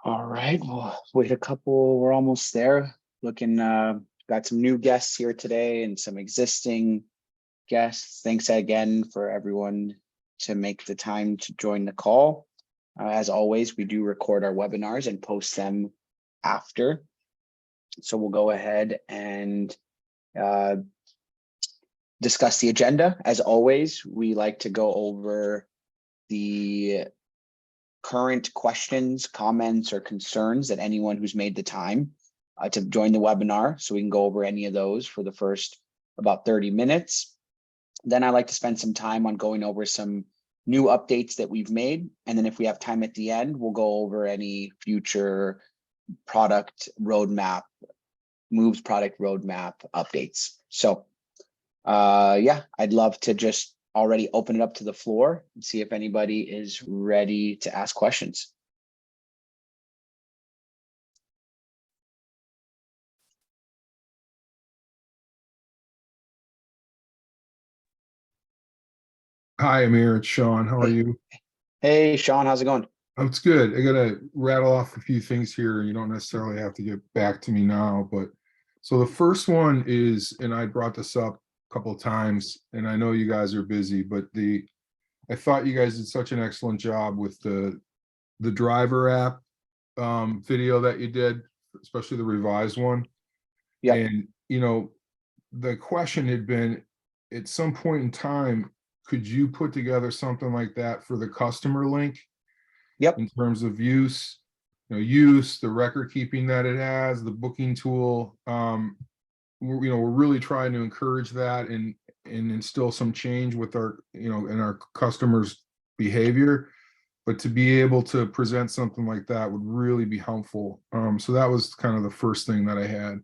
All right, well, wait a couple, we're almost there. Looking, got some new guests here today and some existing guests. Thanks again for everyone to make the time to join the call. As always, we do record our webinars and post them after. So we'll go ahead and discuss the agenda. As always, we like to go over the current questions, comments, or concerns that anyone who's made the time to join the webinar. So we can go over any of those for the first about 30 minutes. Then I like to spend some time on going over some new updates that we've made. And then if we have time at the end, we'll go over any future product roadmap, Moovs product roadmap updates. So yeah, I'd love to just already open it up to the floor and see if anybody is ready to ask questions. Hi, Amir. It's Sean. How are you? Hey, Sean, how's it going? It's good. I gotta rattle off a few things here. You don't necessarily have to get back to me now, but so the first one is, and I brought this up a couple of times, and I know you guys are busy, but I thought you guys did such an excellent job with the driver app video that you did, especially the revised one. Yep. And the question had been, at some point in time, could you put together something like that for the customer link Yep. in terms of use, the record keeping that it has, the booking tool? We're really trying to encourage that and instill some change with our, in our customers' behavior. But to be able to present something like that would really be helpful. So that was kind of the first thing that I had.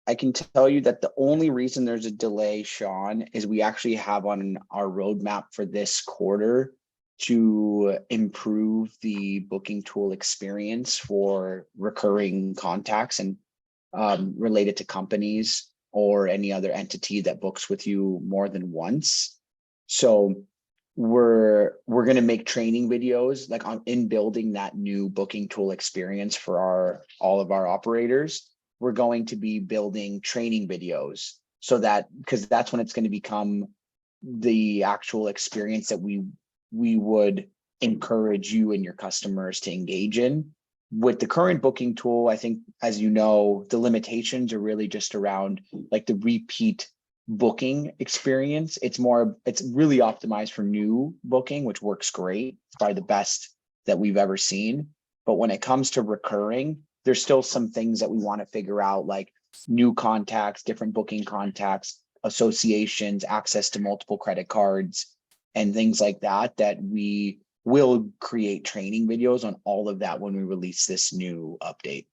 I can tell you that the only reason there's a delay, Sean, is we actually have on our roadmap for this quarter to improve the booking tool experience for recurring contacts and related to companies or any other entity that books with you more than once. So we're going to make training videos like in building that new booking tool experience for all of our operators. We're going to be building training videos so that, because that's when it's going to become the actual experience that we would encourage you and your customers to engage in. With the current booking tool, I think, as you know, the limitations are really just around like the repeat booking experience. It's really optimized for new booking, which works great. It's probably the best that we've ever seen. But when it comes to recurring, there's still some things that we want to figure out, like new contacts, different booking contacts, associations, access to multiple credit cards, and things like that, that we will create training videos on all of that when we release this new update.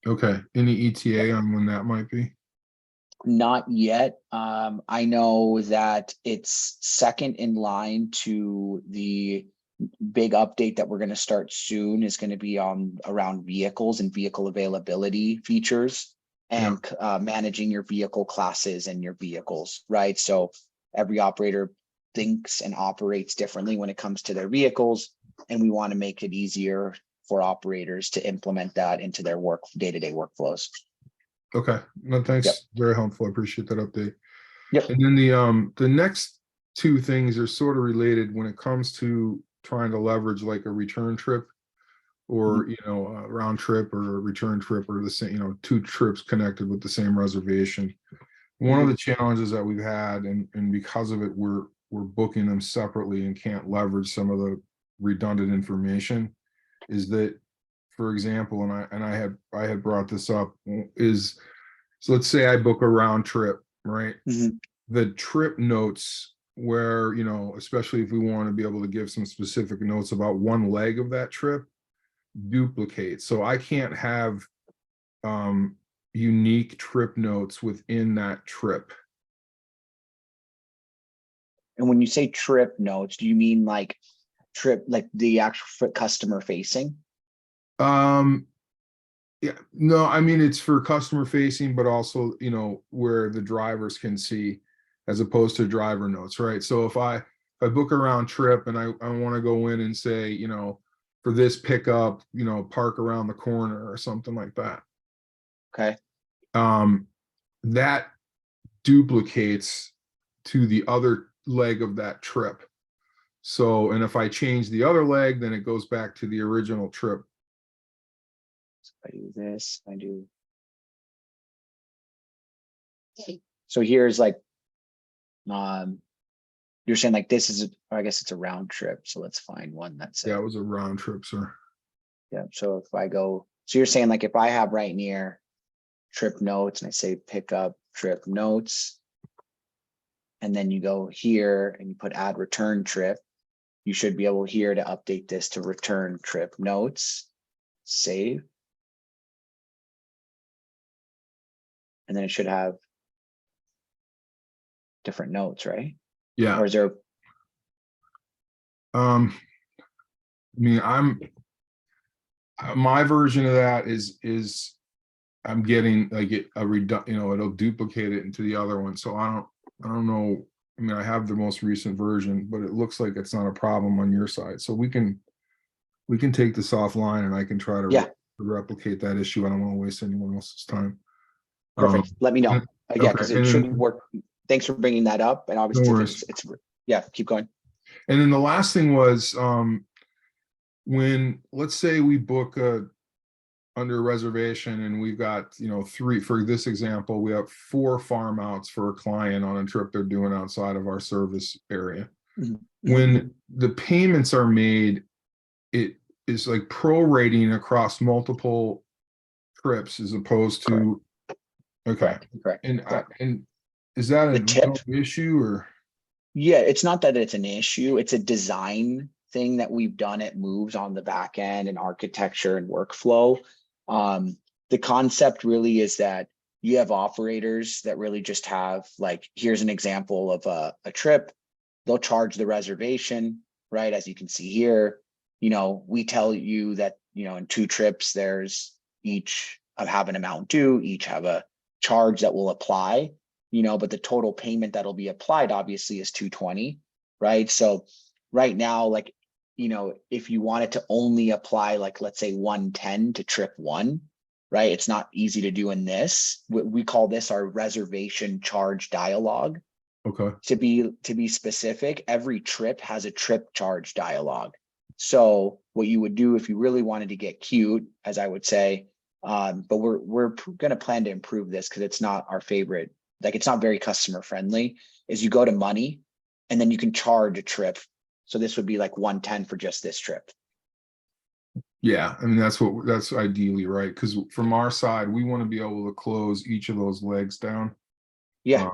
Okay. Any ETA on when that might be? Not yet. I know that it's second in line to the big update that we're going to start soon is going to be on around vehicles and vehicle availability features and managing your vehicle classes and your vehicles, right? So every operator thinks and operates differently when it comes to their vehicles, and we want to make it easier for operators to implement that into their day-to-day workflows. Okay. No, thanks. Yep. Very helpful. I appreciate that update. Yep. And then the next two things are sort of related when it comes to trying to leverage like a return trip or, a round trip or a return trip, or the same, two trips connected with the same reservation. One of the challenges that we've had, and because of it, we're booking them separately and can't leverage some of the redundant information, is that, for example, and I had brought this up, is, so let's say I book a round trip, right? The trip notes where, especially if we want to be able to give some specific notes about one leg of that trip, duplicate. So I can't have unique trip notes within that trip. And when you say trip notes, do you mean like trip, like the actual customer facing? Yeah, no, I mean, it's for customer facing, but also, where the drivers can see, as opposed to driver notes, right? So if I book a round trip and I want to go in and say, for this pickup, you know, park around the corner or something like that. Okay. That duplicates to the other leg of that trip. So, and if I change the other leg, then it goes back to the original trip. So if I do this, I do. So here's like, you're saying like this is, I guess it's a round trip. So let's find one that's, Yeah, it was a round trip, sir. yeah. So if I go, so you're saying like if I have right near trip notes and I say pick up trip notes, and then you go here and you put add return trip, you should be able here to update this to return trip notes, save. And then it should have different notes, right? Yeah. Or is there, I mean, my version of that is I'm getting like it'll duplicate it into the other one. So I don't know. I mean, I have the most recent version, but it looks like it's not a problem on your side. So we can take this offline and I can try to yeah, replicate that issue. I don't want to waste anyone else's time. perfect. Let me know. Yeah, Okay, because it and should then, work. Thanks for bringing that up. And no obviously worries. yeah, keep going. And then the last thing was when, let's say we book under reservation and we've got, you know, three, for this example, we have 4 farm outs for a client on a trip they're doing outside of our service area. Mhm. When the payments are made, it is like prorating across multiple trips as opposed to, okay. Correct. And is that The a tip, real issue or? yeah, it's not that it's an issue. It's a design thing that we've done at Moves on the back end and architecture and workflow. The concept really is that you have operators that really just have like, here's an example of a trip. They'll charge the reservation, right? As you can see here, you know, we tell you that, you know, in 2 trips, there's each have an amount due, each have a charge that will apply, you know, but the total payment that'll be applied obviously is 220, right? So right now, like, you know, if you wanted to only apply like, let's say 110 to trip 1, right? It's not easy to do in this. We call this our reservation charge dialogue. Okay. To be specific, every trip has a trip charge dialogue. So what you would do if you really wanted to get cute, as I would say, but we're going to plan to improve this because it's not our favorite, like it's not very customer friendly, is you go to money and then you can charge a trip. So this would be like 110 for just this trip. Yeah, I mean, that's ideally right. Because from our side, we want to be able to close each of those legs down. Yeah,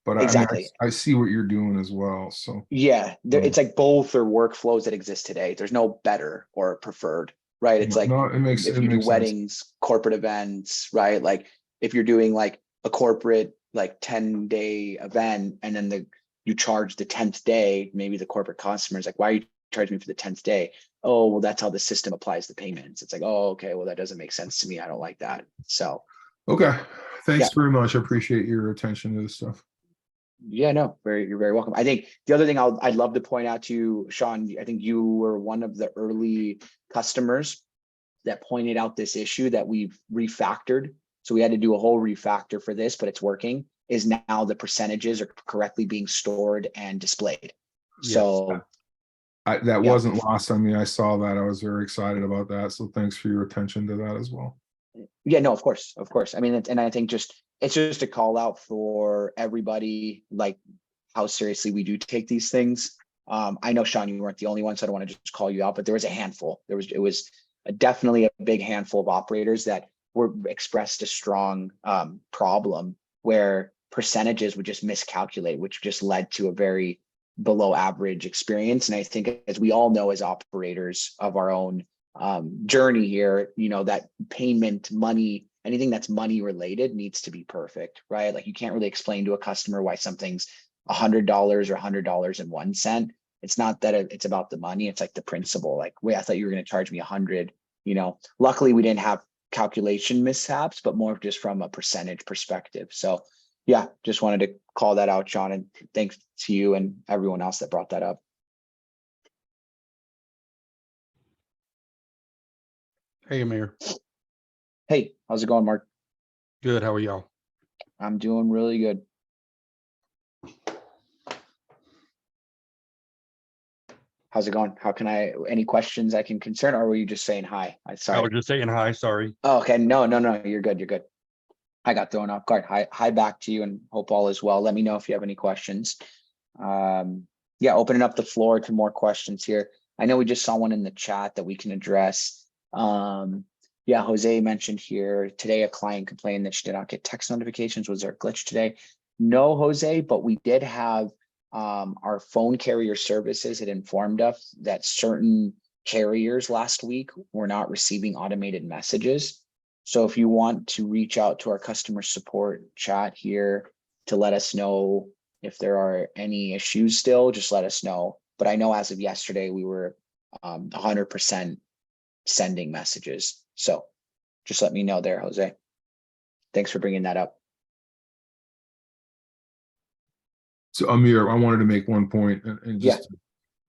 But I mean, exactly. I see what you're doing as well. So Yeah, it's like both are workflows that exist today. There's no better or preferred, right? It's like no, it if you do makes sense. weddings, corporate events, right? Like if you're doing like a corporate like 10-day event and then you charge the 10th day, maybe the corporate customer is like, why are you charging me for the 10th day? Oh, well, that's how the system applies the payments. It's like, oh, okay, well, that doesn't make sense to me. I don't like that. So Okay, yeah. thanks very much. I appreciate your attention to this stuff. Yeah, no, you're very welcome. I think the other thing I'd love to point out to you, Sean, I think you were one of the early customers that pointed out this issue that we've refactored. So we had to do a whole refactor for this, but it's working, is now the percentages are correctly being stored and displayed. Yes, So that yeah, wasn't lost on me. I saw that. I was very excited about that. So thanks for your attention to that as well. yeah, no, of course, of course. I mean, and I think it's just a call out for everybody, like how seriously we do take these things. I know, Sean, you weren't the only one, so I don't want to just call you out, but there was a handful. It was definitely a big handful of operators that were expressed a strong problem where percentages would just miscalculate, which just led to a very below average experience. And I think, as we all know, as operators of our own journey here, you know, that payment, money, anything that's money related needs to be perfect, right? Like you can't really explain to a customer why something's $100 or $100.01. It's not that it's about the money. It's like the principle. Like, wait, I thought you were going to charge me 100. You know, luckily we didn't have calculation mishaps, but more just from a percentage perspective. So yeah, just wanted to call that out, Sean, and thanks to you and everyone else that brought that up. Hey, Amir. Hey, how's it going, Mark? Good. How are y'all? I'm doing really good. How's it going? How can any questions I can concern, or were you just saying hi? I was Sorry. just saying hi. Sorry. Oh, okay. No, you're good. You're good. I got thrown off guard. Hi back to you, and hope all is well. Let me know if you have any questions. Yeah, opening up the floor to more questions here. I know we just saw one in the chat that we can address. Yeah, Jose mentioned here today a client complained that she did not get text notifications. Was there a glitch today? No, Jose, but we did have our phone carrier services had informed us that certain carriers last week were not receiving automated messages. So if you want to reach out to our customer support chat here to let us know if there are any issues still, just let us know. But I know as of yesterday, we were 100% sending messages. So just let me know there, Jose. Thanks for bringing that up. So Amir, I wanted to make one point and just,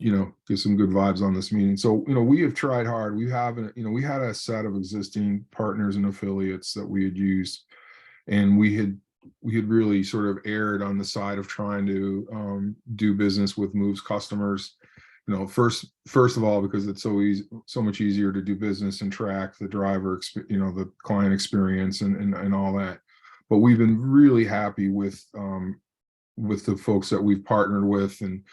get some good vibes on this meeting. So, we have tried hard. We haven't, we had a set of existing partners and affiliates that we had used, and we had really sort of erred on the side of trying to do business with Moovs customers. First of all, because it's so much easier to do business and track the driver, the client experience and all that. But we've been really happy with the folks that we've partnered with, and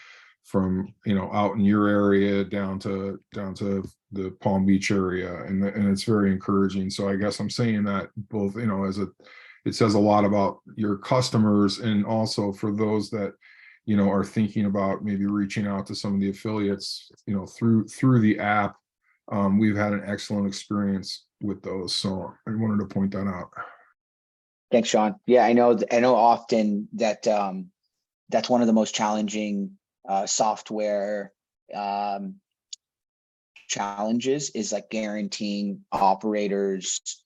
from out in your area down to the Palm Beach area, and it's very encouraging. So I guess I'm saying that both it says a lot about your customers, and also for those that are thinking about maybe reaching out to some of the affiliates through the app. We've had an excellent experience with those, so I wanted to point that out. Thanks, Sean. Yeah, I know often that that's one of the most challenging software challenges is like guaranteeing operators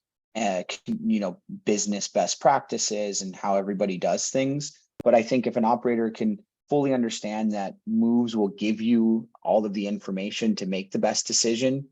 business best practices and how everybody does things. But I think if an operator can fully understand that Moovs will give you all of the information to make the best decision,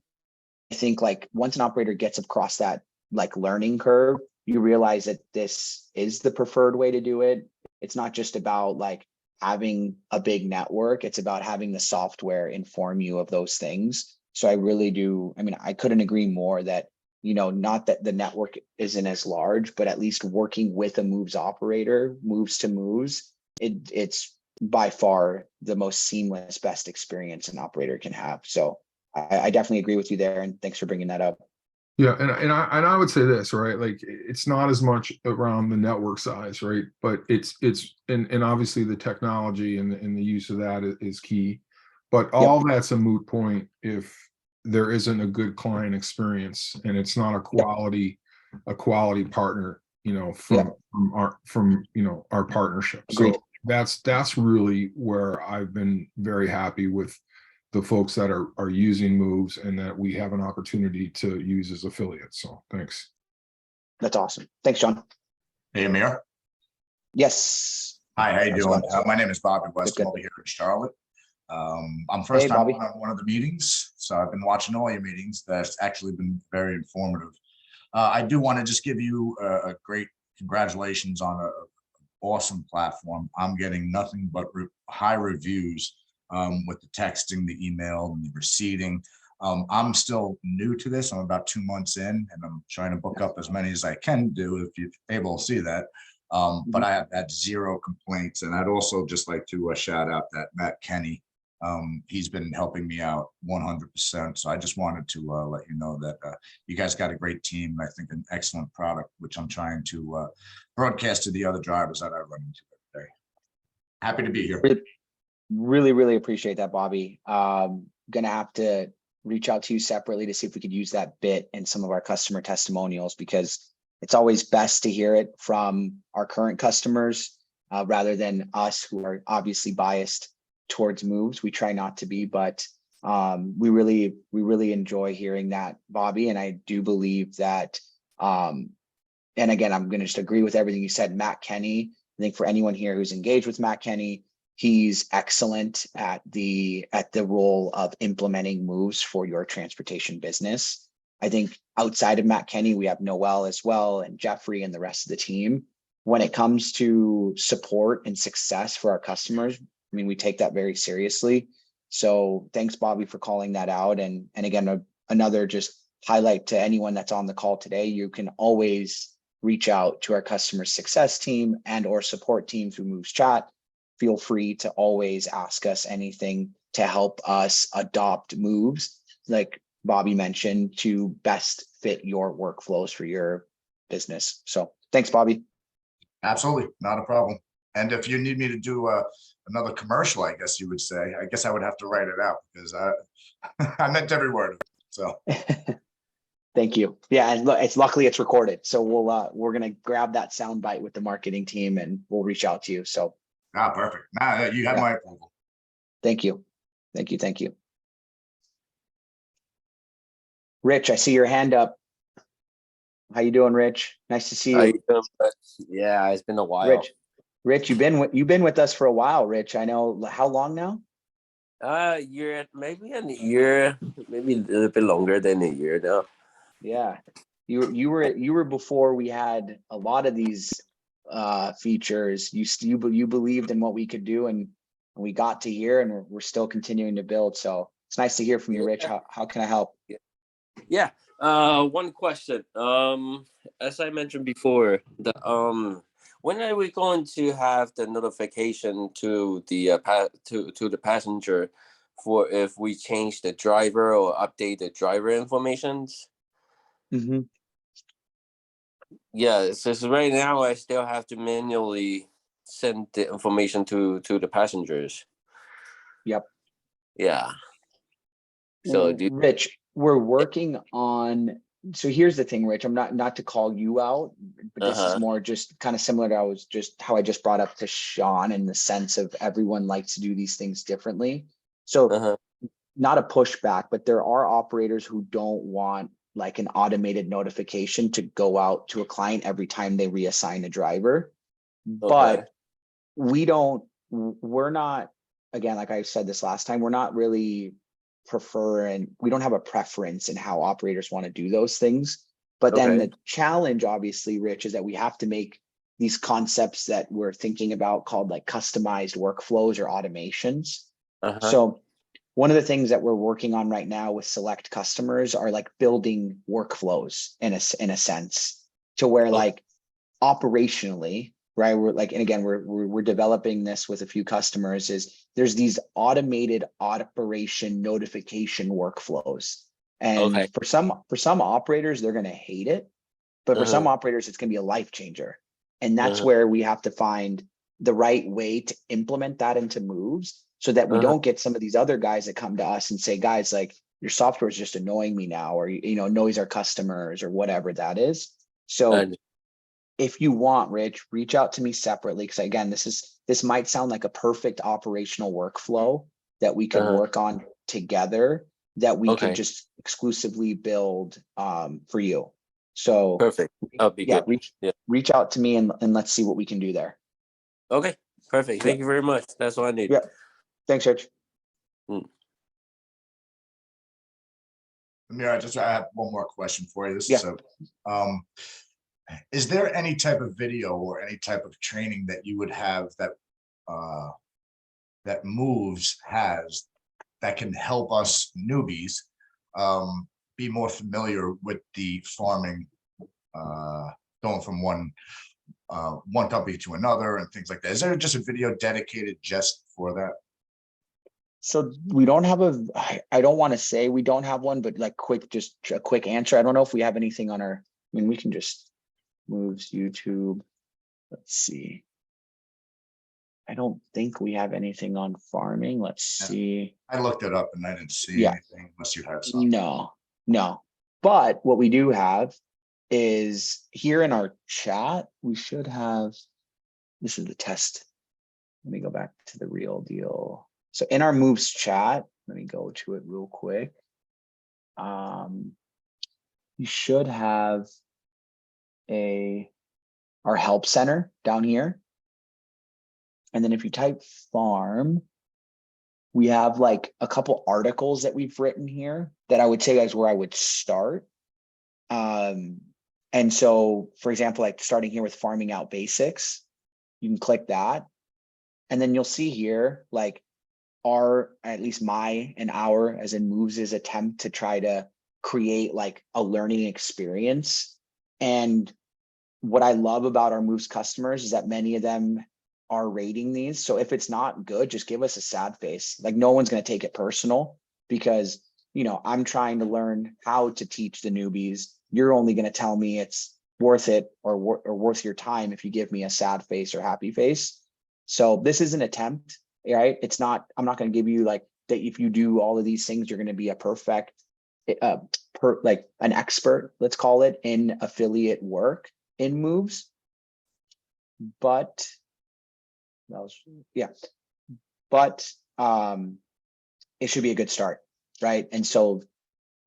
I think like once an operator gets across that like learning curve, you realize that this is the preferred way to do it. It's not just about like having a big network, it's about having the software inform you of those things. So I really do. I mean, I couldn't agree more that, not that the network isn't as large, but at least working with a Moovs operator, Moovs to Moovs, it's by far the most seamless, best experience an operator can have. So I definitely agree with you there. And thanks for bringing that up. Yeah, and I would say this, right? Like it's not as much around the network size, right? But it's and obviously the technology and the use of that is key. But all that's a moot point if there isn't a good client experience and it's not a quality partner, from our partnership. Agreed. So that's really where I've been very happy with the folks that are using Moovs and that we have an opportunity to use as affiliates. So thanks. That's awesome. Thanks, John. Hey, Amir. Yes. Hi, how you How's it doing? going? My name is Bobby West. Good. I'm over here in Charlotte. I'm first Hey, time Bobby. on one of the meetings, so I've been watching all your meetings. That's actually been very informative. I do want to just give you a great congratulations on an awesome platform. I'm getting nothing but high reviews with the texting, the email, and the receipting. I'm still new to this. I'm about 2 months in, and I'm trying to book up as many as I can do, if you're able to see that. But I have had 0 complaints. And I'd also just like to shout out that Matt Kenny. He's been helping me out 100%. So I just wanted to let you know that you guys got a great team, and I think an excellent product, which I'm trying to broadcast to the other drivers that I run into every day. Happy to be here. Really appreciate that, Bobby. Gonna have to reach out to you separately to see if we could use that bit in some of our customer testimonials, because it's always best to hear it from our current customers rather than us, who are obviously biased towards Moovs. We try not to be, but we really enjoy hearing that, Bobby. And I do believe that, and again, I'm going to just agree with everything you said. Matt Kenny, I think for anyone here who's engaged with Matt Kenny, he's excellent at the role of implementing Moovs for your transportation business. I think outside of Matt Kenny, we have Noel as well, and Jeffrey and the rest of the team. When it comes to support and success for our customers, I mean, we take that very seriously. So thanks, Bobby, for calling that out. And again, another just highlight to anyone that's on the call today, you can always reach out to our customer success team and or support team through Moovs chat. Feel free to always ask us anything to help us adopt moves, like Bobby mentioned, to best fit your workflows for your business. So thanks, Bobby. Absolutely, not a problem. And if you need me to do another commercial, I guess you would say, I guess I would have to write it out because I meant every word of it. So Thank you. Yeah, and look, luckily it's recorded. So we're gonna grab that sound bite with the marketing team and we'll reach out to you. So perfect. Now you have Yeah. my approval. thank you. Thank you. Thank you. Rich, I see your hand up. How you doing, Rich? Nice to see How you. you doing, bud? Yeah, it's been a while. Rich, you've been with us for a while, Rich. I know. How long now? Year, maybe a year, maybe a little bit longer than a year now. Yeah, you were before we had a lot of these features. You believed in what we could do, and we got to here, and we're still continuing to build. So it's nice to hear from you, Rich. How can I help? Yeah. One question. As I mentioned before, when are we going to have the notification to the to the passenger for if we change the driver or update the driver informations? Mm-hmm. Yeah, so right now I still have to manually send the information to the passengers. Yep. Yeah. So Rich, we're working on. So here's the thing, Rich. I'm not to call you out, but this is more just kind of similar to how I just brought up to Sean, in the sense of everyone likes to do these things differently. So not a pushback, but there are operators who don't want like an automated notification to go out to a client every time they reassign a driver. But we're not, again, like I said this last time, we're not really and we don't have a preference in how operators want to do those things. But then the challenge, obviously, Rich, is that we have to make these concepts that we're thinking about called like customized workflows or automations. So one of the things that we're working on right now with select customers are like building workflows in a sense, to where like operationally, right? We're like, and again, we're developing this with a few customers, is there's these automated operation notification workflows. And for some operators, they're going to hate it, but for some operators, it's going to be a life changer. And that's where we have to find the right way to implement that into Moovs, so that we don't get some of these other guys that come to us and say, guys, like your software is just annoying me now, or, annoys our customers or whatever that is. So if you want, Rich, reach out to me separately. Because again, this might sound like a perfect operational workflow that we could work on together, that we could just exclusively build for you. So perfect. That'll be good. Reach out to me and let's see what we can do there. Okay, perfect. Thank you very much. That's all I need. Yeah. Thanks, Rich. Amir, I have one more question for you. This is is there any type of video or any type of training that you would have that that Moovs has that can help us newbies be more familiar with the farming, going from one company to another and things like that? Is there just a video dedicated just for that? So we don't have I don't want to say we don't have one, but like just a quick answer. I don't know if we have anything on our, I mean, we can just Moovs YouTube. Let's see. I don't think we have anything on farming. Let's see. I looked it up and I didn't see anything unless you had something. No. But what we do have is here in our chat, we should have, this is the test. Let me go back to the real deal. So in our Moovs chat, let me go to it real quick. You should have our help center down here. And then if you type farm, we have like a couple articles that we've written here that I would say is where I would start. And so, for example, like starting here with farming out basics, you can click that. And then you'll see here, like at least my and our, as in Moovs' attempt to try to create like a learning experience. And what I love about our Moovs customers is that many of them are rating these. So if it's not good, just give us a sad face. Like no one's going to take it personal because, I'm trying to learn how to teach the newbies. You're only going to tell me it's worth it or worth your time if you give me a sad face or happy face. So this is an attempt, right? I'm not going to give you like that. If you do all of these things, you're going to be a perfect, like an expert, let's call it, in affiliate work in Moovs. But it should be a good start, right? And so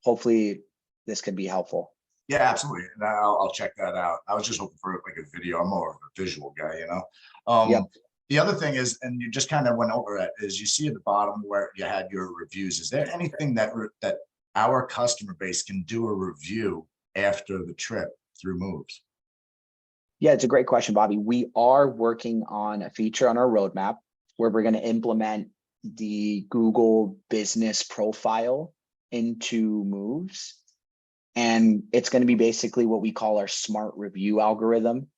hopefully this can be helpful. Yeah, absolutely. And I'll check that out. I was just hoping for like a video. I'm more of a visual guy, Yep. The other thing is, and you just kind of went over it, is you see at the bottom where you had your reviews. Is there anything that our customer base can do a review after the trip through Moovs? Yeah, it's a great question, Bobby. We are working on a feature on our roadmap where we're going to implement the Google business profile into Moovs. And it's going to be basically what we call our smart review algorithm.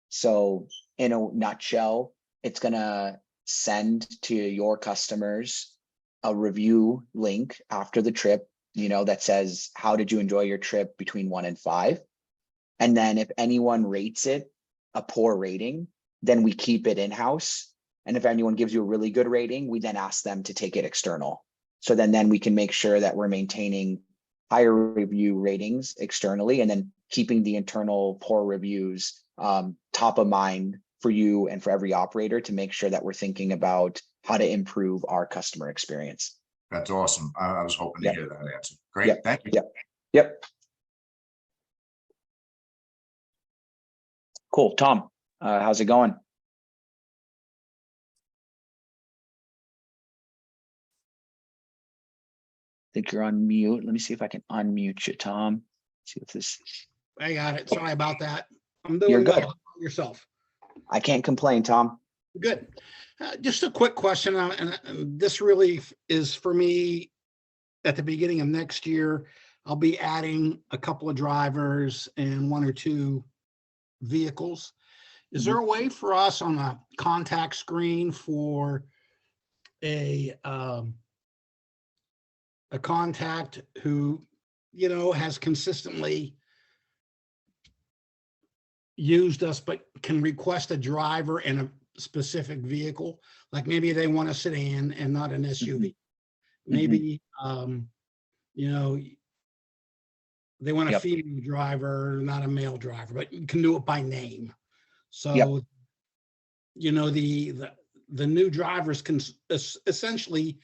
So in a nutshell, it's going to send to your customers a review link after the trip, that says, how did you enjoy your trip between 1 and 5? And then if anyone rates it a poor rating, then we keep it in-house. And if anyone gives you a really good rating, we then ask them to take it external. So then we can make sure that we're maintaining higher review ratings externally and then keeping the internal poor reviews top of mind for you and for every operator to make sure that we're thinking about how to improve our customer experience. That's awesome. I was hoping to hear that answer. Great. Yep. Thank you. Yep. Cool. Tom, how's it going? I think you're on mute. Let me see if I can unmute you, Tom. See if this. I got it. Sorry about that. I'm doing You're good. well. Yourself. I can't complain, Tom. Good. Just a quick question, and this really is for me. At the beginning of next year, I'll be adding a couple of drivers and 1 or 2 vehicles. Is there a way for us on a contact screen for a contact who, has consistently used us, but can request a driver in a specific vehicle? Like maybe they want a sedan and not an SUV. Maybe, they want a female driver, not a male driver, but you can do it by name. So, the new drivers can essentially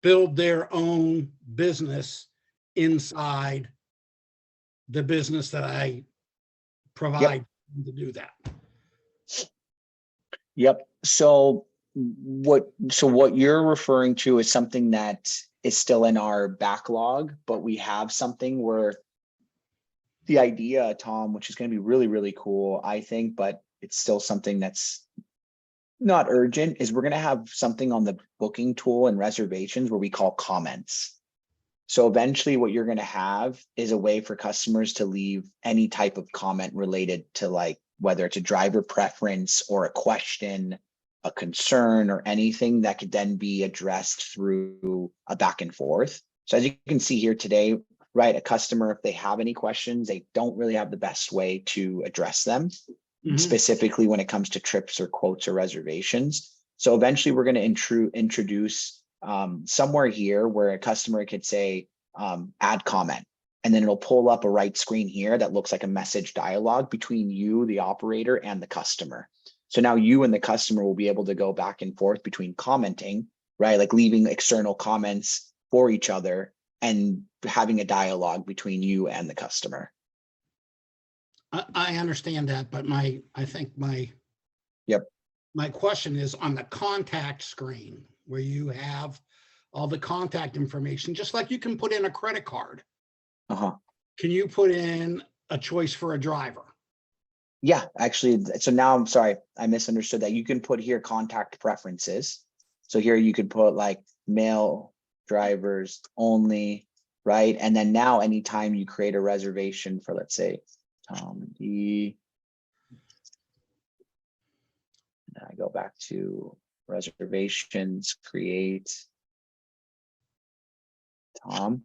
build their own business inside the business that I provide to do that. Yep. So what you're referring to is something that is still in our backlog, but we have something where the idea, Tom, which is going to be really, really cool, I think, but it's still something that's not urgent, is we're going to have something on the booking tool and reservations where we call comments. So eventually what you're going to have is a way for customers to leave any type of comment related to, like, whether it's a driver preference or a question, a concern, or anything that could then be addressed through a back and forth. So as you can see here today, right, a customer, if they have any questions, they don't really have the best way to address them, specifically when it comes to trips or quotes or reservations. So eventually we're going to introduce somewhere here where a customer could say, add comment, and then it'll pull up a right screen here that looks like a message dialogue between you, the operator, and the customer. So now you and the customer will be able to go back and forth between commenting, right, like leaving external comments for each other and having a dialogue between you and the customer. I understand that, but I think my question is on the contact screen where you have all the contact information, just like you can put in a credit card. Can you put in a choice for a driver. Yeah, actually, so now I'm sorry, I misunderstood that. You can put here contact preferences. So here you could put like male drivers only, right? And then now anytime you create a reservation for, let's say, Tom D. And I go back to reservations, create Tom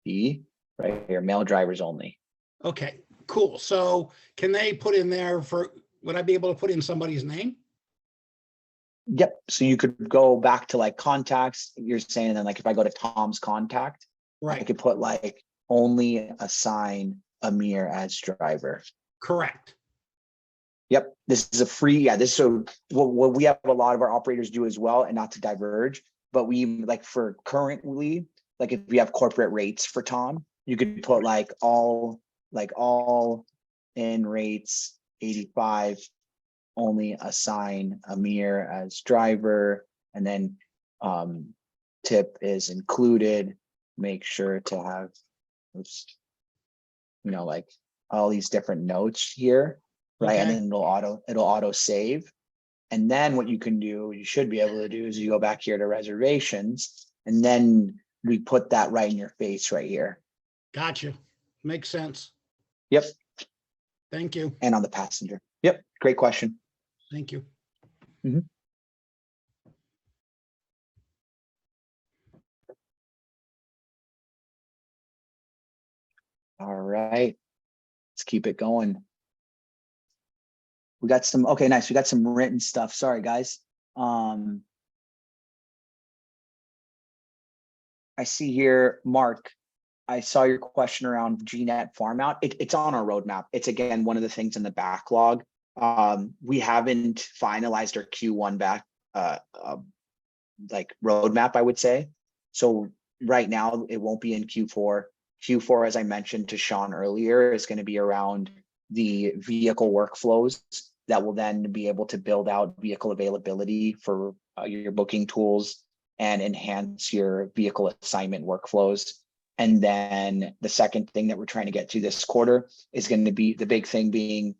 D, right here, male drivers only. Okay, cool. So can they put in there would I be able to put in somebody's name? Yep. So you could go back to like contacts. You're saying then like if I go to Tom's contact, I Right, could put like only assign Amir as driver. correct. Yep. This is a free, yeah, this is so what we have a lot of our operators do as well, and not to diverge, but we like for currently, like if we have corporate rates for Tom, you could put like all in rates 85, only assign Amir as driver, and then tip is included. Make sure to have, oops, you know, like all these different notes here, right? And Okay. then it'll auto save. And then what you can do, you should be able to do, is you go back here to reservations, and then we put that right in your face right here. Gotcha. Makes sense. Yep. Thank you. And on the passenger. Yep. Great question. Thank you. All right. Let's keep it going. We got some, okay, nice. We got some written stuff. Sorry, guys. I see here, Mark, I saw your question around GNet farm out. It's on our roadmap. It's again, one of the things in the backlog. We haven't finalized our Q1 like roadmap, I would say. So right now it won't be in Q4. Q4, as I mentioned to Sean earlier, is going to be around the vehicle workflows that will then be able to build out vehicle availability for your booking tools and enhance your vehicle assignment workflows. And then the second thing that we're trying to get to this quarter is going to be the big thing being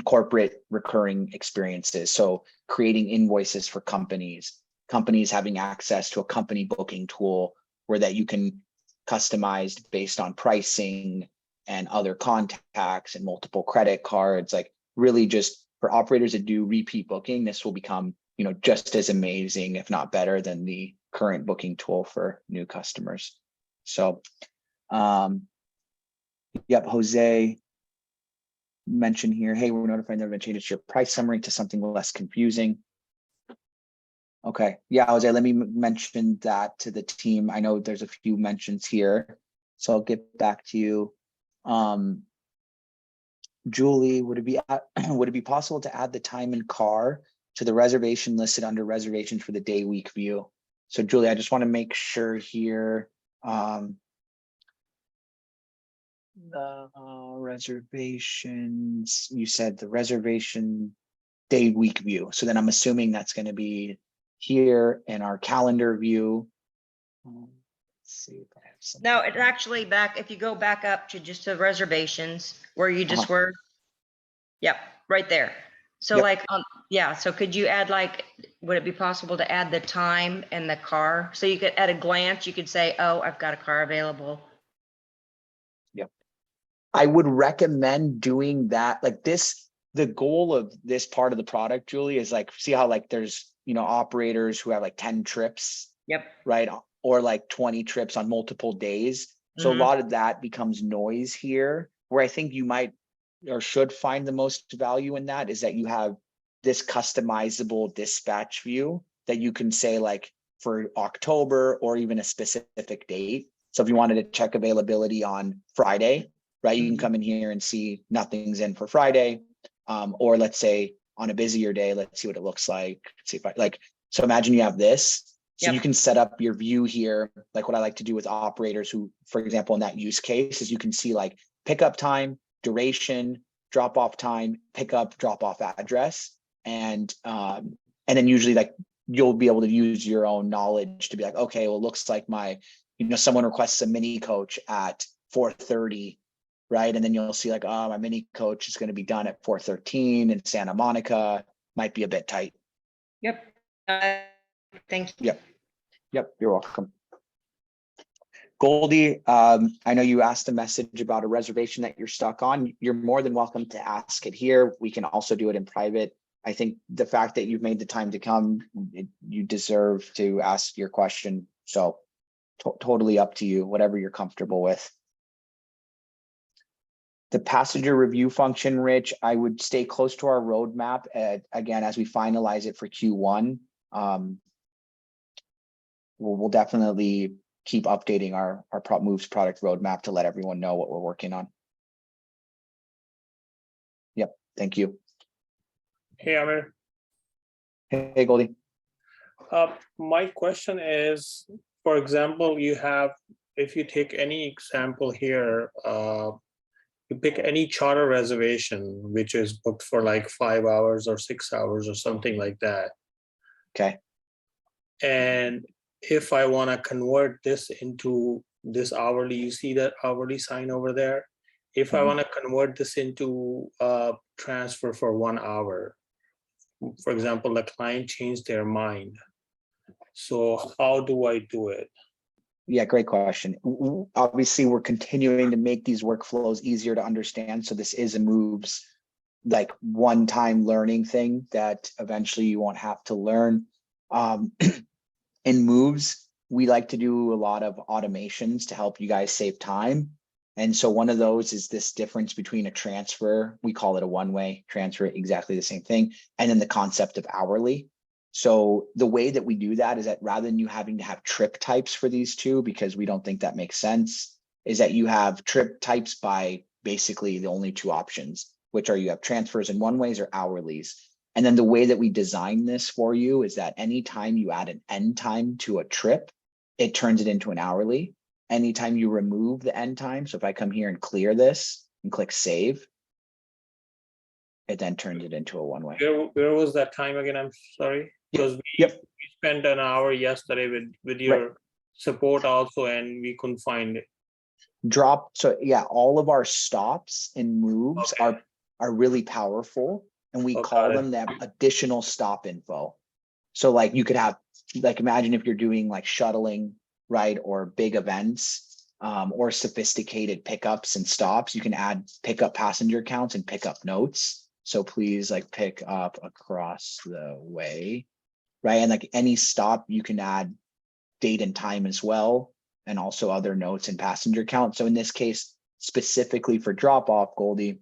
corporate recurring experiences. So creating invoices for companies having access to a company booking tool where that you can customize based on pricing and other contacts and multiple credit cards, like really just for operators that do repeat booking, this will become, you know, just as amazing, if not better than the current booking tool for new customers. So, yep, Jose mentioned here, hey, we're notifying there have been changes to your price summary to something less confusing. Okay, yeah, Jose, let me mention that to the team. I know there's a few mentions here, so I'll get back to you. Julie, would it be possible to add the time and car to the reservation listed under reservations for the day week view? So Julie, I just want to make sure here. The reservations, you said the reservation day week view. So then I'm assuming that's going to be here in our calendar view. Let's see if I have some. No, it's actually back, if you go back up to just the reservations where you just were. Yep, right there. So Yep. like, yeah, so could you add like, would it be possible to add the time and the car? So you could, at a glance, you could say, oh, I've got a car available. Yep. I would recommend doing that. Like this, the goal of this part of the product, Julie, is like, see how like there's, you know, operators who have like 10 trips. Yep. Right. Or like 20 trips on multiple days. So a lot of that becomes noise here, where I think you might or should find the most value in that is that you have this customizable dispatch view that you can say like for October or even a specific date. So if you wanted to check availability on Friday, right, you can come in here and see nothing's in for Friday. Or let's say on a busier day, let's see what it looks like. Let's see if I like, so imagine you have this. So you can set up your view here. Like what I like to do with operators who, for example, in that use case is you can see like pickup time, duration, drop-off time, pickup, drop-off address. And then usually like you'll be able to use your own knowledge to be like, okay, well, it looks like my, you know, someone requests a mini coach at 4:30 right? And then you'll see like, oh, my mini coach is going to be done at 4:13 in Santa Monica, might be a bit tight. Yep. Thank you. Yep, you're welcome. Goldie, I know you asked a message about a reservation that you're stuck on. You're more than welcome to ask it here. We can also do it in private. I think the fact that you've made the time to come, you deserve to ask your question. So totally up to you, whatever you're comfortable with. The passenger review function, Rich, I would stay close to our roadmap. Again, as we finalize it for Q1, we'll definitely keep updating our Moovs product roadmap to let everyone know what we're working on. Yep, thank you. Hey, Amir. Hey, Goldie. My question is, for example, if you take any example here, you pick any charter reservation, which is booked for like 5 hours or 6 hours or something like that. Okay. And if I want to convert this into this hourly, you see that hourly sign over there. If I want to convert this into a transfer for 1 hour, for example, the client changed their mind. So how do I do it? Yeah, great question. Obviously, we're continuing to make these workflows easier to understand. So this is a Moovs like one-time learning thing that eventually you won't have to learn. In Moovs, we like to do a lot of automations to help you guys save time. And so one of those is this difference between a transfer, we call it a one-way transfer, exactly the same thing, and then the concept of hourly. So the way that we do that is that rather than you having to have trip types for these two, because we don't think that makes sense, is that you have trip types by basically the only two options, which are you have transfers and one-ways or hourlies. And then the way that we design this for you is that anytime you add an end time to a trip, it turns it into an hourly. Anytime you remove the end time, so if I come here and clear this and click save, it then turns it into a one-way. Where was that time again? I'm sorry. Because we spent an hour yesterday with your support also, and we couldn't find it. So yeah, all of our stops and moves are really powerful, and we call them that additional stop info. So like you could have, like imagine if you're doing like shuttling, right, or big events, or sophisticated pickups and stops, you can add pickup passenger counts and pickup notes. So please like pick up across the way, right? And like any stop, you can add date and time as well, and also other notes and passenger count. So in this case, specifically for drop off, Goldie,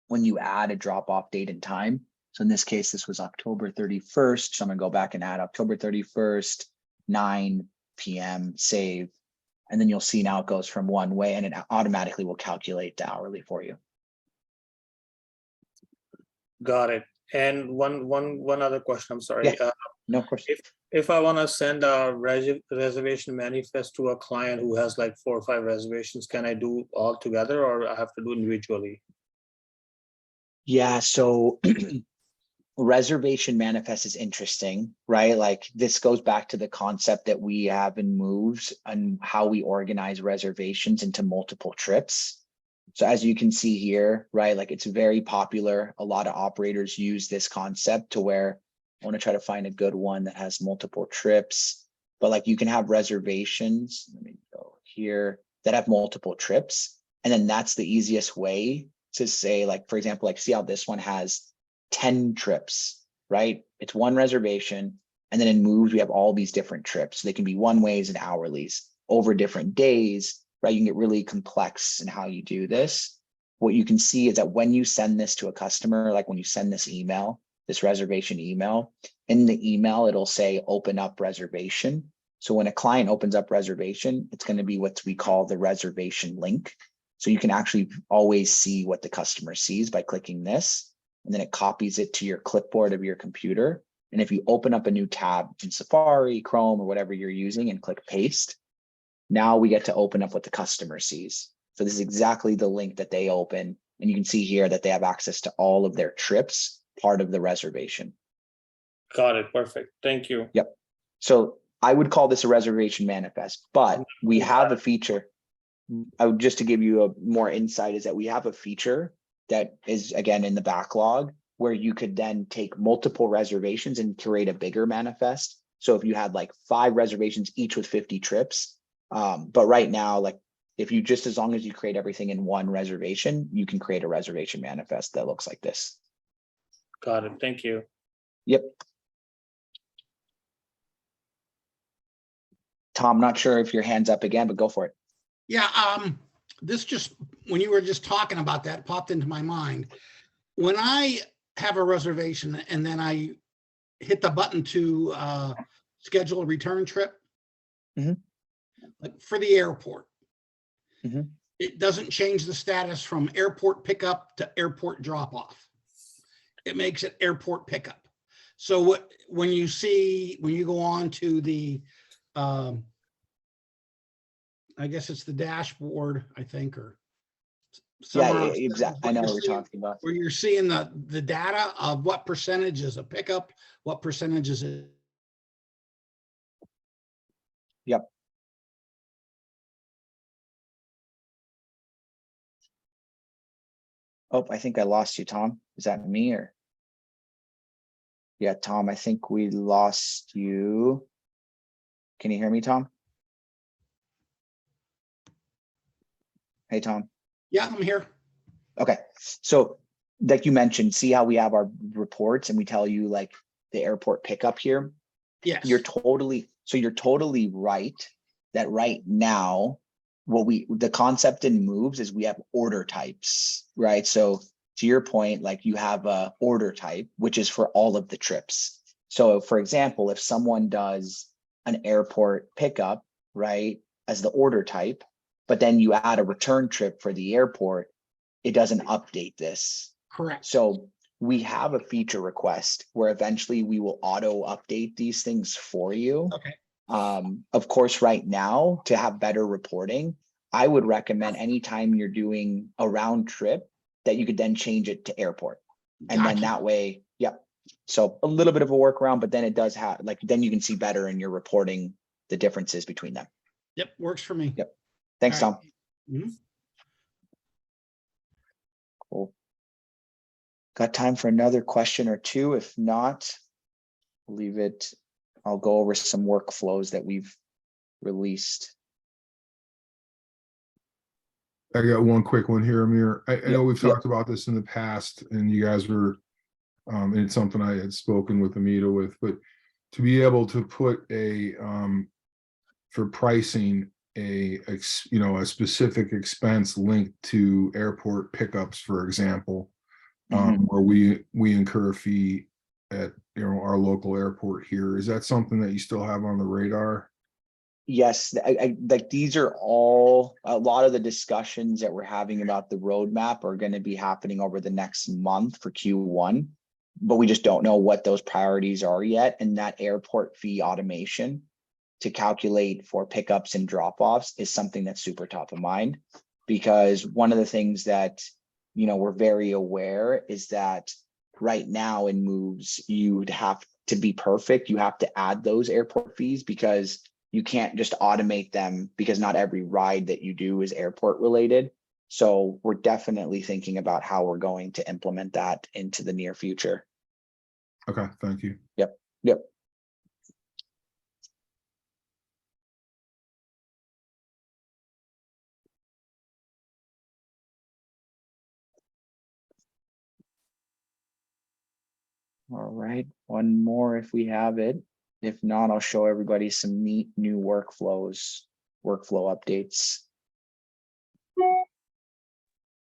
when you add a drop off date and time, so in this case, this was October 31st. So I'm gonna go back and add October 31st, 9 p.m. save. And then you'll see now it goes from one way and it automatically will calculate the hourly for you. Got it. And one other question. I'm sorry. Yeah. No, of course. If I want to send a reservation manifest to a client who has like 4 or 5 reservations, can I do all together or I have to do individually? Yeah. So reservation manifest is interesting, right? Like this goes back to the concept that we have in Moovs and how we organize reservations into multiple trips. So as you can see here, right, like it's very popular. A lot of operators use this concept to where I want to try to find a good one that has multiple trips, but like you can have reservations, let me go here, that have multiple trips. And then that's the easiest way to say, like, for example, like see how this one has 10 trips, right? It's one reservation. And then in Moovs, we have all these different trips. So they can be one ways and hourlies over different days, right? You can get really complex in how you do this. What you can see is that when you send this to a customer, like when you send this email, this reservation email, in the email, it'll say open up reservation. So when a client opens up reservation, it's going to be what we call the reservation link. So you can actually always see what the customer sees by clicking this, and then it copies it to your clipboard of your computer. And if you open up a new tab in Safari, Chrome, or whatever you're using and click paste, now we get to open up what the customer sees. So this is exactly the link that they open. And you can see here that they have access to all of their trips, part of the reservation. Got it. Perfect. Thank you. Yep. So I would call this a reservation manifest, but we have a feature. just to give you a more insight is that we have a feature that is again in the backlog where you could then take multiple reservations and create a bigger manifest. So if you had like 5 reservations, each with 50 trips, but right now, like if you just, as long as you create everything in one reservation, you can create a reservation manifest that looks like this. Got it. Thank you. Yep. Tom, not sure if your hand's up again, but go for it. Yeah, this just, when you were just talking about that, popped into my mind. When I have a reservation and then I hit the button to schedule a return trip, Mhm. like for the airport, Mhm. it doesn't change the status from airport pickup to airport drop off. It makes it airport pickup. So when you go on to the, I guess it's the dashboard, I think, or Yeah, somewhere else, exactly. I know what you're talking about. where you're seeing the data of what percentage is a pickup, what percentage is it. Yep. Oh, I think I lost you, Tom. Is that me or? Yeah, Tom, I think we lost you. Can you hear me, Tom? Hey, Tom. Yeah, I'm here. Okay, so like you mentioned, see how we have our reports and we tell you like the airport pickup here? Yes. You're totally right that right now, the concept in Moves is we have order types, right? So to your point, like you have a order type, which is for all of the trips. So for example, if someone does an airport pickup, right, as the order type, but then you add a return trip for the airport, it doesn't update this. Correct. So we have a feature request where eventually we will auto update these things for you. Okay. Of course, right now, to have better reporting, I would recommend anytime you're doing a round trip that you could then change it to airport. And then Gotcha. that way, yep. So a little bit of a workaround, but then it does have, like, then you can see better in your reporting the differences between them. Yep, works for me. Yep. Thanks, All right. Tom. Mhm. Cool. Got time for another question or two? If not, leave it. I'll go over some workflows that we've released. I got one quick one here, Amir. I know we've Yep. talked about this in the past and you guys were, and it's something I had spoken with Amita with, but to be able to put for pricing, a specific expense linked to airport pickups, for example, where we incur a fee at our local airport here. Is that something that you still have on the radar? Yes, like these are all, a lot of the discussions that we're having about the roadmap are going to be happening over the next month for Q1, but we just don't know what those priorities are yet. And that airport fee automation to calculate for pickups and drop-offs is something that's super top of mind, because one of the things that, we're very aware is that right now in Moves, you'd have to be perfect. You have to add those airport fees because you can't just automate them, because not every ride that you do is airport related. So we're definitely thinking about how we're going to implement that into the near future. Okay, thank you. Yep. All right, one more if we have it. If not, I'll show everybody some neat new workflow updates.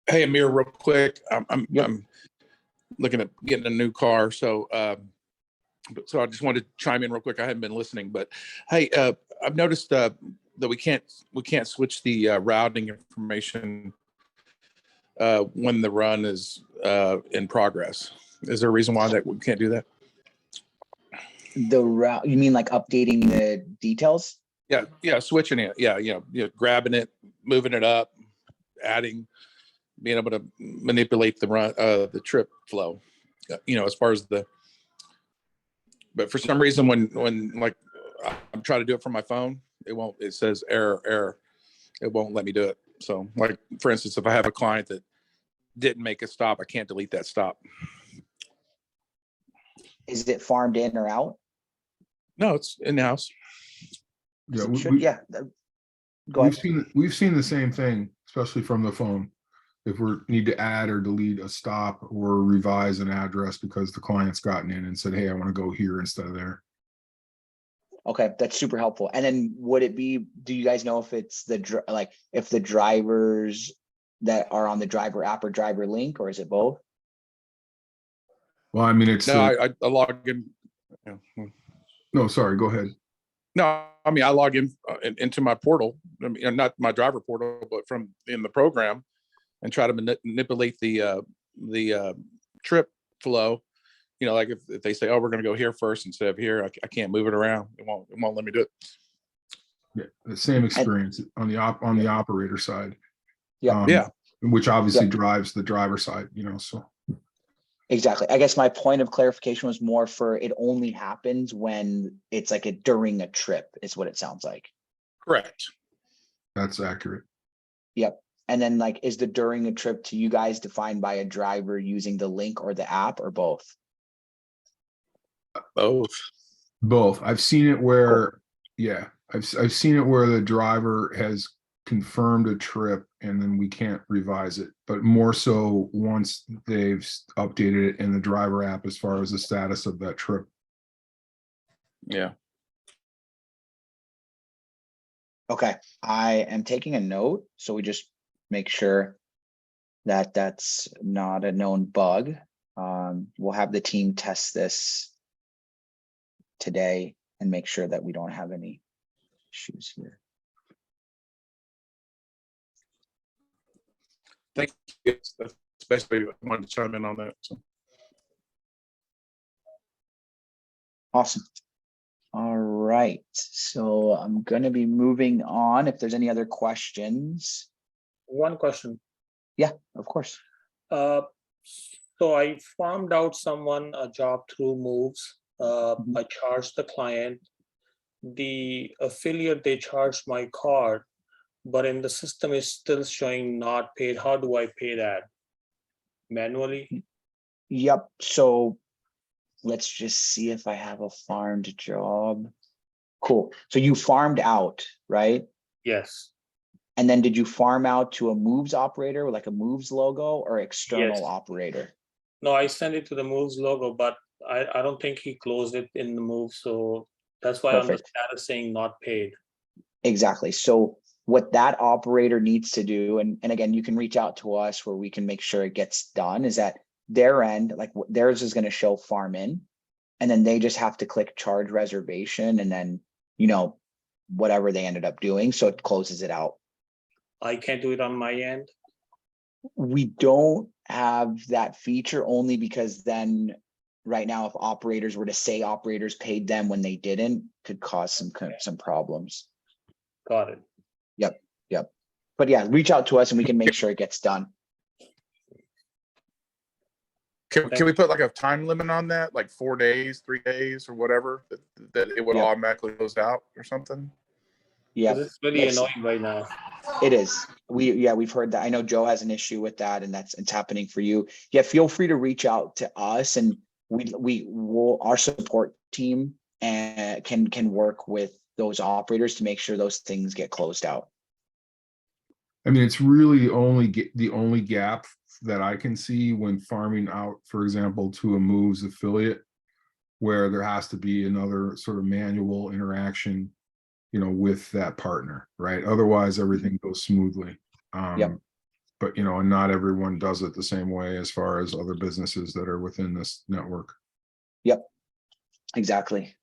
Hey, Amir, real quick. I'm Yep. looking at getting a new car, so I just wanted to chime in real quick. I haven't been listening, but hey, I've noticed that we can't switch the routing information when the run is in progress. Is there a reason why that we can't do that? The route, you mean like updating the details? Yeah, switching it. Yeah, grabbing it, moving it up, adding, being able to manipulate the run, the trip flow. As far as but for some reason when like I'm trying to do it from my phone, it won't. It says error. it won't let me do it. So like, for instance, if I have a client that didn't make a stop, I can't delete that stop. Is it farmed in or out? No, it's in-house. Yeah, It should- yeah. Go we've ahead. we've seen the same thing, especially from the phone. If we need to add or delete a stop or revise an address because the client's gotten in and said, hey, I want to go here instead of there. Okay, that's super helpful. And then would it be, do you guys know if it's like if the drivers that are on the driver app or driver link, or is it both? Well, I mean, it's No, I log in. no, sorry, go ahead. No, I mean, I log in into my portal. I mean, not my driver portal, but from in the program, and try to manipulate the trip flow. You know, like if they say, "Oh, we're going to go here first instead of here," I can't move it around. It won't let me do it. Yeah, the same experience on the operator side. Yeah. Yeah. Which obviously Yeah. drives the driver side, you know, so. Exactly. I guess my point of clarification was more for it only happens when it's like during a trip is what it sounds like. Correct. That's accurate. Yep. And then like, is the during a trip to you guys defined by a driver using the link or the app or both? Both. Both. I've seen it where, yeah, I've seen it where the driver has confirmed a trip and then we can't revise it, but more so once they've updated it in the driver app as far as the status of that trip. Yeah. Okay. I am taking a note. So we just make sure that that's not a known bug. We'll have the team test this today and make sure that we don't have any issues here. Thank you. Especially I wanted to chime in on that. So. Awesome. All right. So I'm going to be moving on. If there's any other questions. One question. Yeah, of course. So I farmed out someone a job through Moovs. I charged the client. The affiliate, they charged my card, but in the system is still showing not paid. How do I pay that? Manually? Yep. So let's just see if I have a farmed job. Cool. So you farmed out, right? Yes. And then did you farm out to a Moovs operator with like a Moovs logo or external Yes. operator? No, I sent it to the Moovs logo, but I don't think he closed it in the Moove. So that's why on the Perfect. status saying not paid. Exactly. So what that operator needs to do, and again, you can reach out to us where we can make sure it gets done, is that their end, like theirs is going to show farm in, and then they just have to click charge reservation and then, you know, whatever they ended up doing. So it closes it out. I can't do it on my end. We don't have that feature only because then right now, if operators were to say operators paid them when they didn't, could cause some problems. Got it. Yep. But yeah, reach out to us and we can make sure it gets done. Can we put like a time limit on that, like 4 days, 3 days, or whatever, that it would Yep. automatically close out or something? Yeah, It's really annoying right now. it is. We've heard that. I know Joe has an issue with that, and it's happening for you. Yeah, feel free to reach out to us, and we will, our support team and can work with those operators to make sure those things get closed out. I mean, it's really the only gap that I can see when farming out, for example, to a Moovs affiliate, where there has to be another sort of manual interaction, you know, with that partner, right? Otherwise, everything goes smoothly. Yep. But, you know, and not everyone does it the same way as far as other businesses that are within this network. Yep, exactly.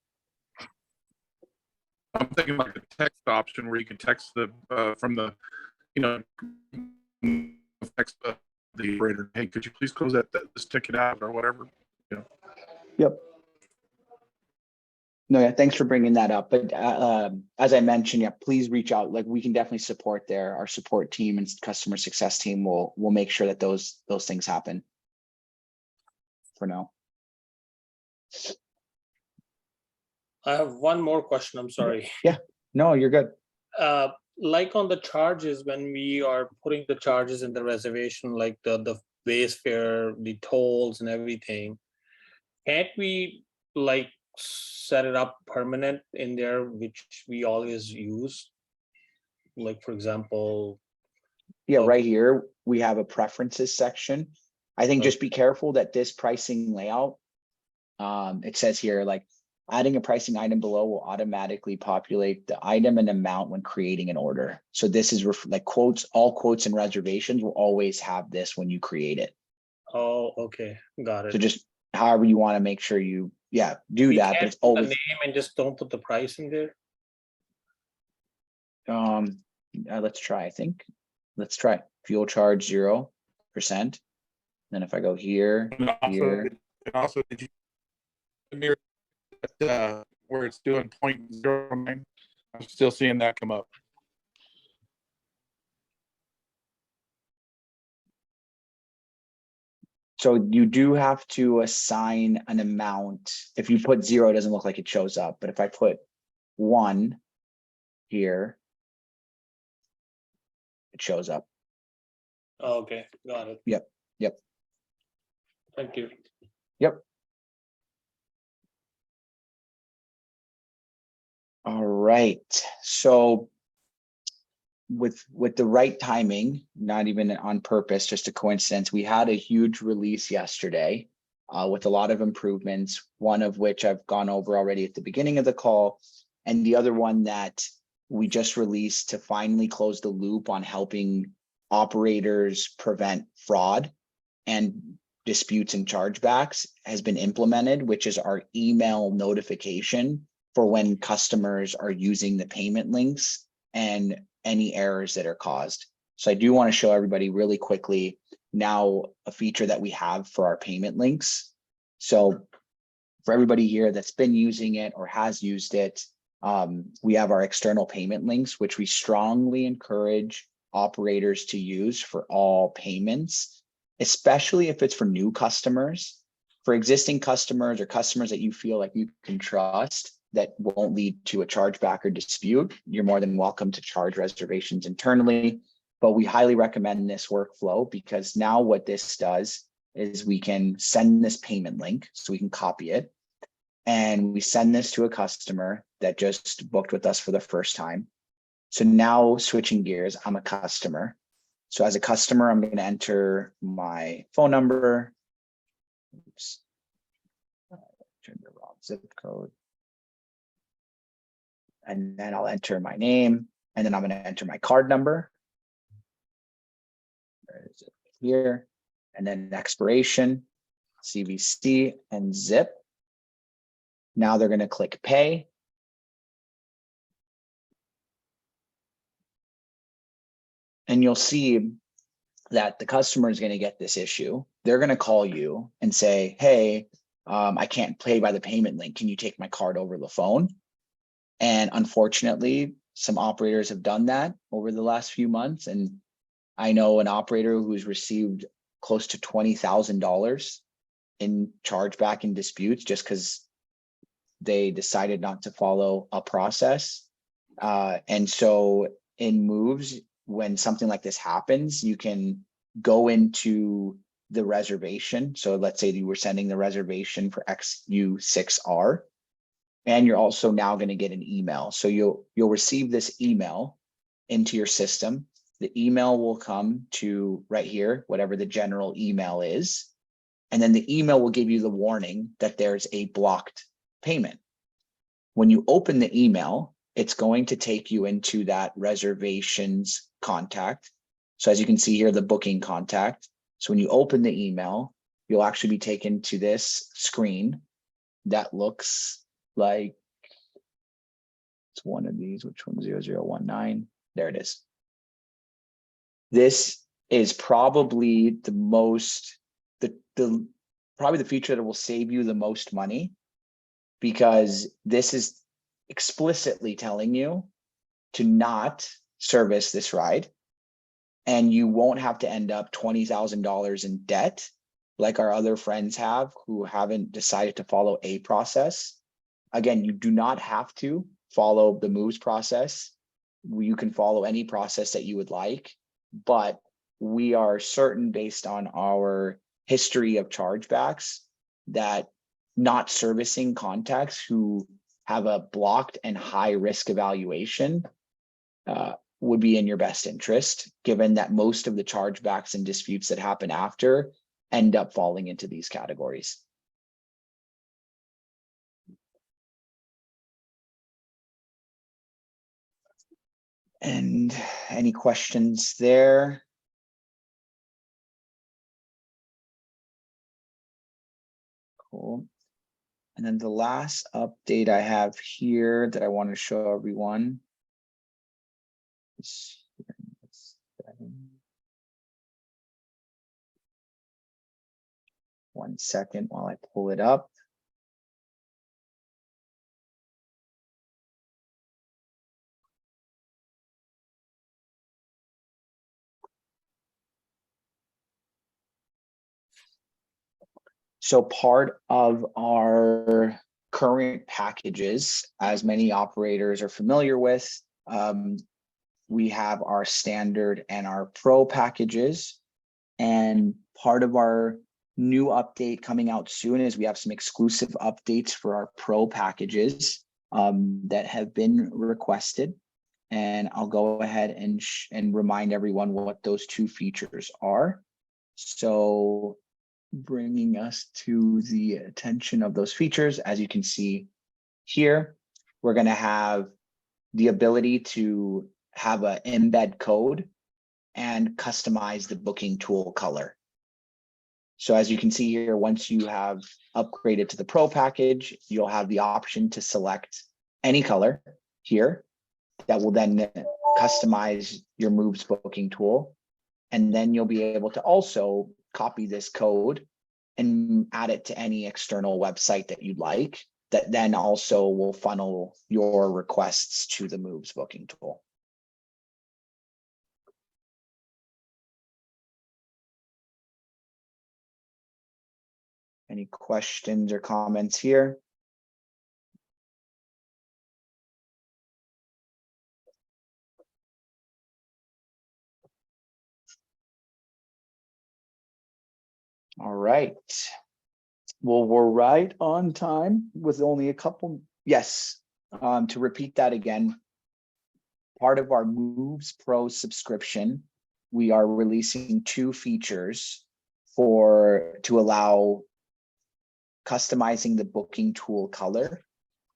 I'm thinking like a text option where you can text the from the, you know, text the operator, hey, could you please close this ticket out or whatever, you know. Yep. No, yeah, thanks for bringing that up. But as I mentioned, yeah, please reach out. Like we can definitely support there. Our support team and customer success team will make sure that those things happen. For now. I have one more question. I'm sorry. Yeah, no, you're good. like on the charges, when we are putting the charges in the reservation, like the base fare, the tolls and everything, can't we like set it up permanent in there, which we always use? Like, for example, Yeah, Okay. right here, we have a preferences section. I think just be careful that this pricing layout, it says here, like, adding a pricing item below will automatically populate the item and amount when creating an order. So this is like quotes, all quotes and reservations will always have this when you create it. oh, okay, got So it. just however you want to make sure you, yeah, do We that, but can't it's put the always, name and just don't put the price in there. let's try, I think. Let's try fuel charge 0%. Then if I go here, And also, here, and also did you mirror that, where it's doing 0.09? I'm still seeing that come up. so you do have to assign an amount. If you put 0, it doesn't look like it shows up, but if I put 1 here, it shows up. Okay, got it. Yep, yep, Thank you. yep. All right, so with the right timing, not even on purpose, just a coincidence, we had a huge release yesterday with a lot of improvements, one of which I've gone over already at the beginning of the call, and the other one that we just released to finally close the loop on helping operators prevent fraud and disputes and chargebacks has been implemented, which is our email notification for when customers are using the payment links and any errors that are caused. So I do want to show everybody really quickly now a feature that we have for our payment links. So for everybody here that's been using it or has used it, we have our external payment links, which we strongly encourage operators to use for all payments, especially if it's for new customers. For existing customers or customers that you feel like you can trust that won't lead to a chargeback or dispute, you're more than welcome to charge reservations internally. But we highly recommend this workflow because now what this does is we can send this payment link, so we can copy it, and we send this to a customer that just booked with us for the first time. So now switching gears, I'm a customer. So as a customer, I'm going to enter my phone number. Oops. Turn the wrong zip code. And then I'll enter my name, and then I'm going to enter my card number. Where is it? Here, and then expiration, CVC, and zip. Now they're going to click pay. And you'll see that the customer is going to get this issue. They're going to call you and say, hey, I can't pay by the payment link. Can you take my card over the phone? And unfortunately, some operators have done that over the last few months. And I know an operator who's received close to $20,000 in chargeback and disputes just because they decided not to follow a process. And so in Moovs, when something like this happens, you can go into the reservation. So let's say you were sending the reservation for XU6R, and you're also now going to get an email. So you'll receive this email into your system. The email will come to right here, whatever the general email is. And then the email will give you the warning that there's a blocked payment. When you open the email, it's going to take you into that reservations contact. So as you can see here, the booking contact. So when you open the email, you'll actually be taken to this screen that looks like it's one of these, which one, 0019. There it is. This is probably the most, probably the feature that will save you the most money, because this is explicitly telling you to not service this ride, and you won't have to end up $20,000 in debt like our other friends have who haven't decided to follow a process. Again, you do not have to follow the Moovs process. you can follow any process that you would like, but we are certain based on our history of chargebacks that not servicing contacts who have a blocked and high risk evaluation would be in your best interest, given that most of the chargebacks and disputes that happen after end up falling into these categories. And any questions there? Cool. And then the last update I have here that I want to show everyone is one second while I pull it up. So part of our current packages, as many operators are familiar with, we have our standard and our pro packages. And part of our new update coming out soon is we have some exclusive updates for our pro packages that have been requested. And I'll go ahead and remind everyone what those two features are. So bringing us to the attention of those features, as you can see here, we're going to have the ability to have an embed code and customize the booking tool color. So as you can see here, once you have upgraded to the pro package, you'll have the option to select any color here that will then customize your Moovs booking tool. And then you'll be able to also copy this code and add it to any external website that you'd like, that then also will funnel your requests to the Moovs booking tool. Any questions or comments here? All right. Well, we're right on time with only a couple. Yes, to repeat that again, part of our Moovs Pro subscription, we are releasing 2 features to allow customizing the booking tool color.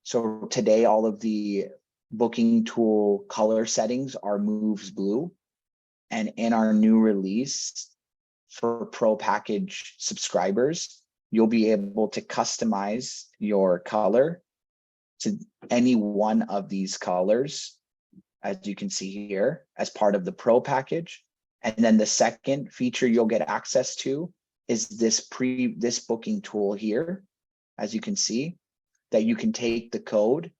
So today, all of the booking tool color settings are Moovs Blue. And in our new release for Pro package subscribers, you'll be able to customize your color to any one of these colors, as you can see here, as part of the Pro package. And then the second feature you'll get access to is this booking tool here, as you can see, that you can take the code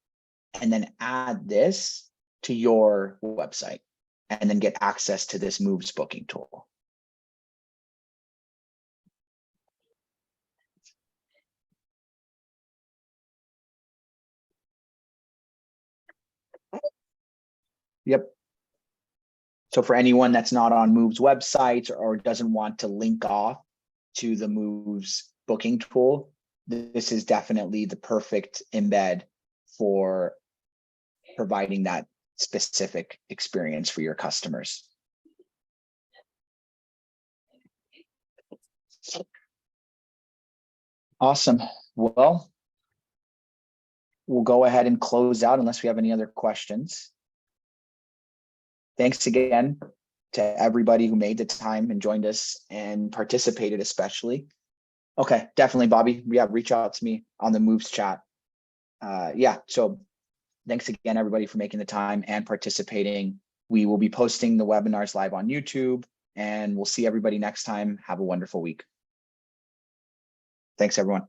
and then add this to your website and then get access to this Moovs booking tool. Yep. So for anyone that's not on Moovs websites or doesn't want to link off to the Moovs booking tool, this is definitely the perfect embed for providing that specific experience for your customers. Awesome. Well, we'll go ahead and close out unless we have any other questions. Thanks again to everybody who made the time and joined us and participated, especially. Okay, definitely, Bobby. Yeah, reach out to me on the Moovs chat. Yeah, so thanks again, everybody, for making the time and participating. We will be posting the webinars live on YouTube, and we'll see everybody next time. Have a wonderful week. Thanks, everyone.